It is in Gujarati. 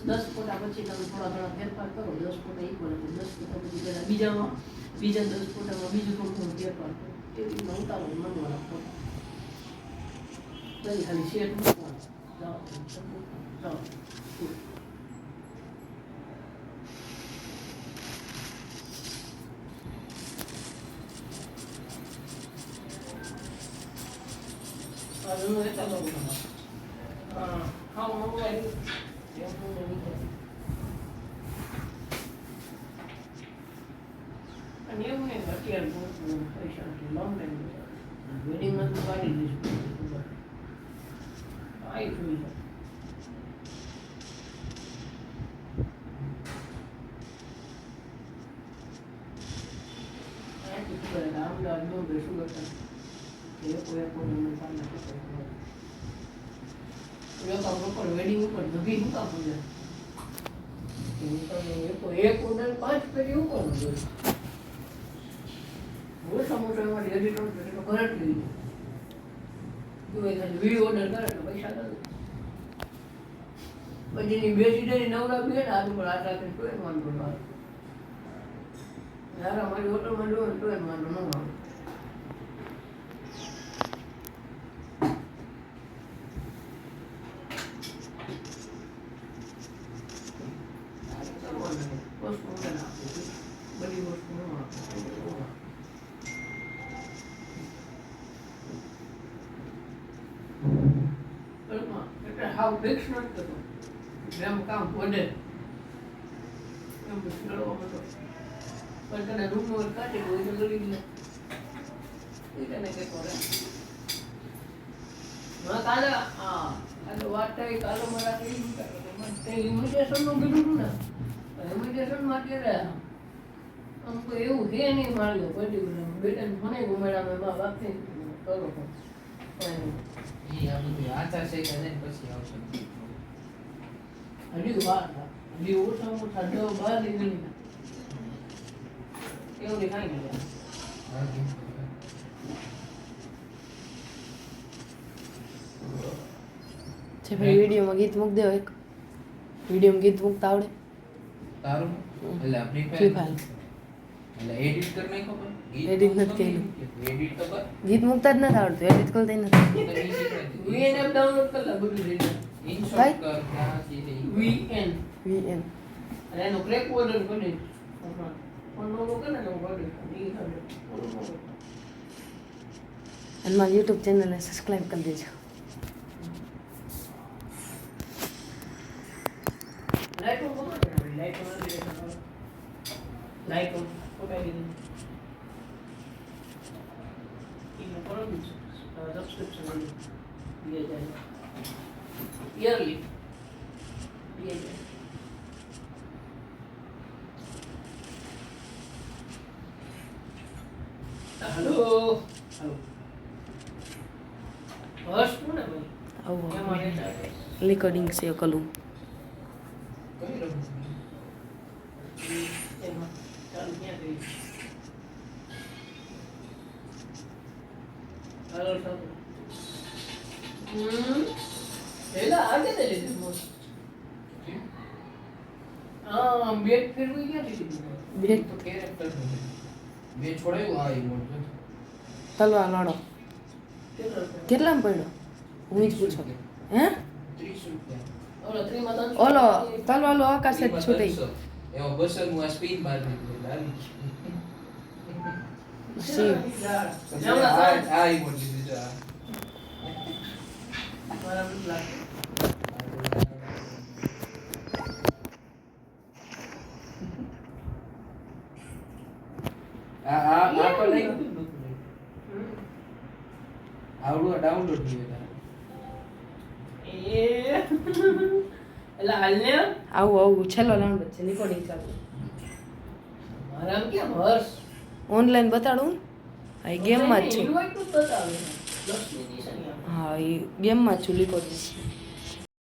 10 ફોટા પછી તમે થોડા થોડા ફેરફાર કરો. 10 ફોટા ઇક્વલ એટલે 10 ફોટા પછી પહેલા બીજા 10 ફોટામાં બીજું થોડું ફેરફાર કરો. એવી રીતના ઉતારો મનવાળા ફોટા ખાલી શેર મૂકવાનું. જાઓ no está lo mismo. How long will I do? And you may not hear good patient long time. Wedding not to buy this. I feel that. I think that I'm not doing the sugar. Dia koyak pun menentang nak koyak. Dia kalau kau wedding pun lebih muka pun dia. Ini kalau dia koyak pun dan 5 periuk pun dia. वो समोसा में ले ली तो करंट ली जो एक वीडियो ऑर्डर करे तो पैसा दे बजनी बेची दे नवरा भी है ना आदमी पर आता है तो मान लो यार हमारी होटल में लो तो मान लो ना how big not to them come one day I'm sure but then I don't know what kind of really we can get for it no kala and what I kala marathi invitation no bidu na invitation માટે हमको એવું હે નહીં માર્યો પર્ટિક્યુલર બેટન મને ઘુમાડા મે બા વાતે કરો ये अब तो आचार से करने પછી આવશે અડી વાર અડી ઓછા મોટા દો બહાર નીકળી એવું દેખાય ને છે ભાઈ વિડિયોમાં ગીત મૂક દેવો એક વિડિયોમાં ગીત મૂકતા આવડે તારું એટલે આપણી ફ્રી ફાયર એટલે એડિટ કરી નાખો પણ એડિટ નથી કર્યું એડિટ તો કર ગીત મૂકતા જ નથી આવડતું એડિટ કરતા નથી વીએન ડાઉનલોડ કરી લે બધું રેડી ઇન્સ્ટોલ કર ક્યાં છે વીએન વીએન અને એનો ક્રેક ઓર્ડર કરી ફોન નો કરે ને ઓર્ડર ઈ કરે અને મારી YouTube ચેનલને સબસ્ક્રાઇબ કરી દેજો લાઈક કો કોને લાઈક કો લાઈક કો કોમેડી इन पर सब्सक्रिप्शन दिया जाएगा ईयरली दिया जाएगा हेलो हेलो बस कौन है भाई આવું क्या मारे રેકોર્ડિંગ છે કલું કરી રહ્યો એમાં ચાલુ ક્યાં ગઈ हेलो सब एला आगे दे ले मोस हां बेट फिर भी क्या थी બેટ તો કેરેક્ટર બે છોડાયું આ ઇમોટ તલવાર લડો કેટલામાં પડ્યો હું જ પૂછો હે 30 રૂપિયા ઓલો 3 માં ઓલો તલવાલો આકાશ જ છૂટી એવો બસર હું આ સ્પીન માર દીધું ડાલી સી આ ઇમોટ લીધું છે हमारा ब्लॉग આ પર લઈ આવડું ડાઉનલોડ થયું એ એલા હાલને આવું આવું છેલ્લો રાઉન્ડ છે રેકોર્ડિંગ ચાલુ મારા કેમ હર્ષ ઓનલાઈન બતાડું આ ગેમમાં જ છું ઇન્વાઇટ તો બતાવે 10 ની નિશાની હા એ ગેમમાં જ છું રેકોર્ડિંગ